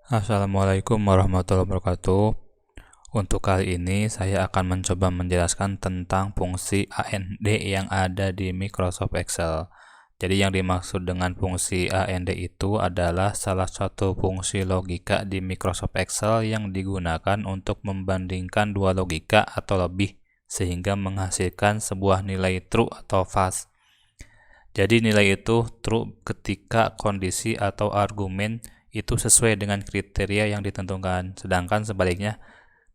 Assalamualaikum warahmatullahi wabarakatuh. Untuk kali ini saya akan mencoba menjelaskan tentang fungsi AND yang ada di Microsoft Excel. Jadi yang dimaksud dengan fungsi AND itu adalah salah satu fungsi logika di Microsoft Excel yang digunakan untuk membandingkan dua logika atau lebih sehingga menghasilkan sebuah nilai true atau false. Jadi nilai itu true ketika kondisi atau argumen itu sesuai dengan kriteria yang ditentukan. Sedangkan sebaliknya,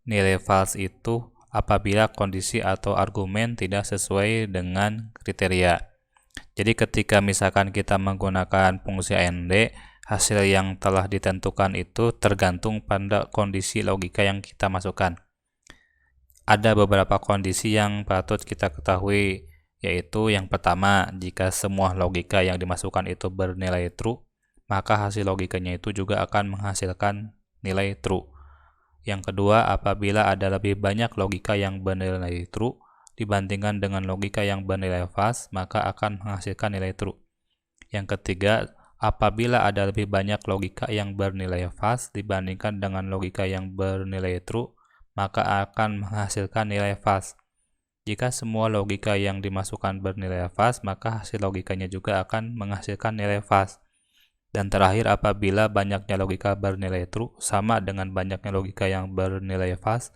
nilai false itu apabila kondisi atau argumen tidak sesuai dengan kriteria. Jadi ketika misalkan kita menggunakan fungsi AND, hasil yang telah ditentukan itu tergantung pada kondisi logika yang kita masukkan. Ada beberapa kondisi yang patut kita ketahui, yaitu yang pertama, jika semua logika yang dimasukkan itu bernilai true, maka hasil logikanya itu juga akan menghasilkan nilai true. Yang kedua, apabila ada lebih banyak logika yang bernilai true dibandingkan dengan logika yang bernilai false, maka akan menghasilkan nilai true. Yang ketiga, apabila ada lebih banyak logika yang bernilai false dibandingkan dengan logika yang bernilai true, maka akan menghasilkan nilai false. Jika semua logika yang dimasukkan bernilai false, maka hasil logikanya juga akan menghasilkan nilai false. Dan terakhir, apabila banyaknya logika bernilai true sama dengan banyaknya logika yang bernilai false,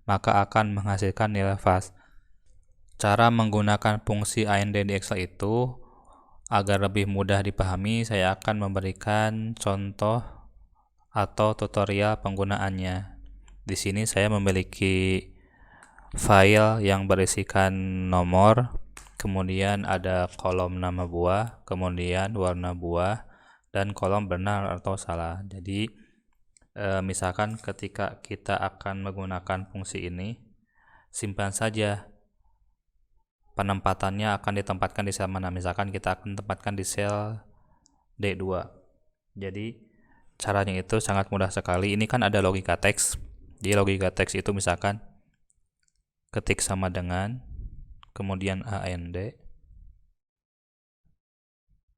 maka akan menghasilkan nilai false. Cara menggunakan fungsi AND di Excel itu agar lebih mudah dipahami, saya akan memberikan contoh atau tutorial penggunaannya. Di sini saya memiliki file yang berisikan nomor, kemudian ada kolom nama buah, kemudian warna buah, dan kolom benar atau salah. Jadi misalkan ketika kita akan menggunakan fungsi ini, simpan saja penempatannya akan ditempatkan di sel mana. Misalkan kita akan tempatkan di sel D2. Jadi caranya itu sangat mudah sekali. Ini kan ada logika teks. Jadi logika teks itu misalkan ketik sama dengan, kemudian AND,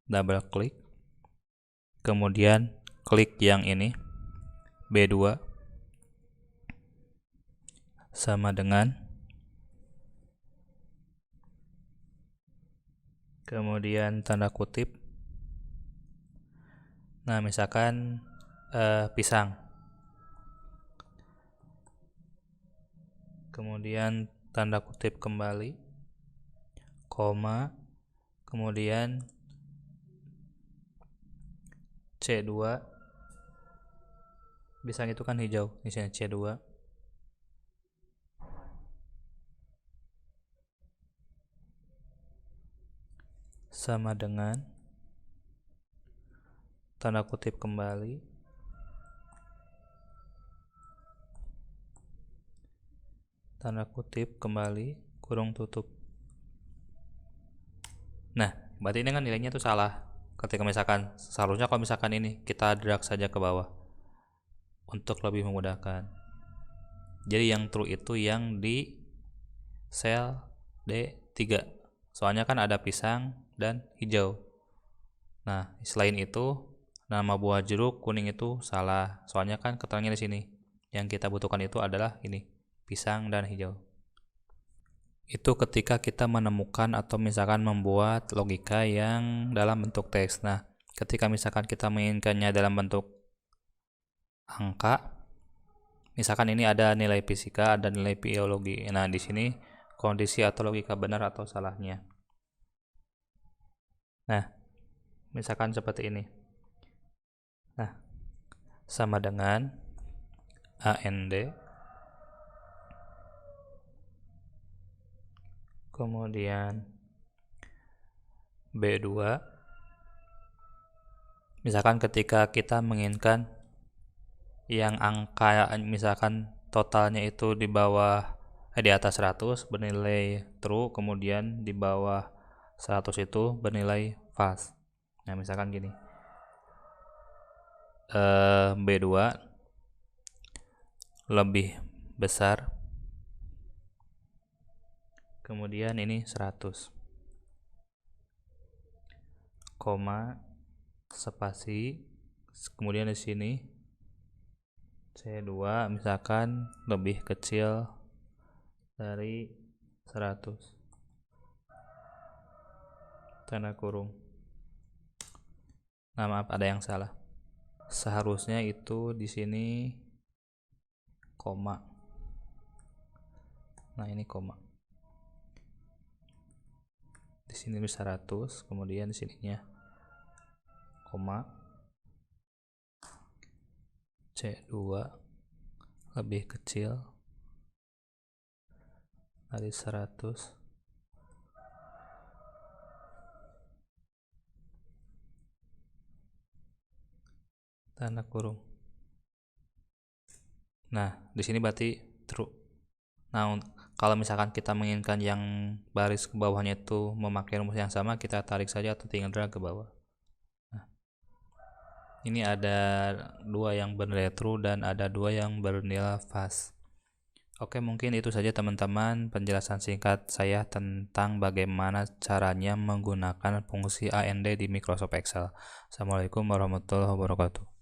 double klik, kemudian klik yang ini, B2, sama dengan, kemudian tanda kutip. Nah, misalkan pisang. Kemudian tanda kutip kembali, koma, kemudian C2. Pisang itu kan hijau, di sini C2. Sama dengan tanda kutip kembali, tanda kutip kembali, kurung tutup. Nah, berarti ini kan nilainya itu salah. Ketika misalkan, seharusnya kalau misalkan ini kita drag saja ke bawah untuk lebih memudahkan. Jadi yang true itu yang di sel D3. Soalnya kan ada pisang dan hijau. Nah, selain itu, nama buah jeruk kuning itu salah. Soalnya kan keterangannya di sini. Yang kita butuhkan itu adalah ini, pisang dan hijau. Itu ketika kita menemukan atau misalkan membuat logika yang dalam bentuk teks. Nah, ketika misalkan kita menginginkannya dalam bentuk angka, misalkan ini ada nilai fisika, ada nilai biologi. Nah, di sini kondisi atau logika benar atau salahnya. Nah, misalkan seperti ini. Nah, sama dengan AND, kemudian B2. Misalkan ketika kita menginginkan yang angka misalkan totalnya itu di atas 100 bernilai true, kemudian di bawah 100 itu bernilai false. Nah, misalkan gini. B2 lebih besar, kemudian ini 100, koma, spasi, kemudian di sini C2 misalkan lebih kecil dari 100, tanda kurung. Nah, maaf, ada yang salah. Seharusnya itu di sini koma. Nah, ini koma. Di sini 100, kemudian di sininya koma. C2 lebih kecil dari 100, tanda kurung. Nah, di sini berarti true. Nah, kalau misalkan kita menginginkan yang baris ke bawahnya itu memakai rumus yang sama, kita tarik saja atau tinggal drag ke bawah. Nah, ini ada 2 yang bernilai true dan ada 2 yang bernilai false. Oke, mungkin itu saja teman-teman penjelasan singkat saya tentang bagaimana caranya menggunakan fungsi AND di Microsoft Excel. Assalamualaikum warahmatullahi wabarakatuh.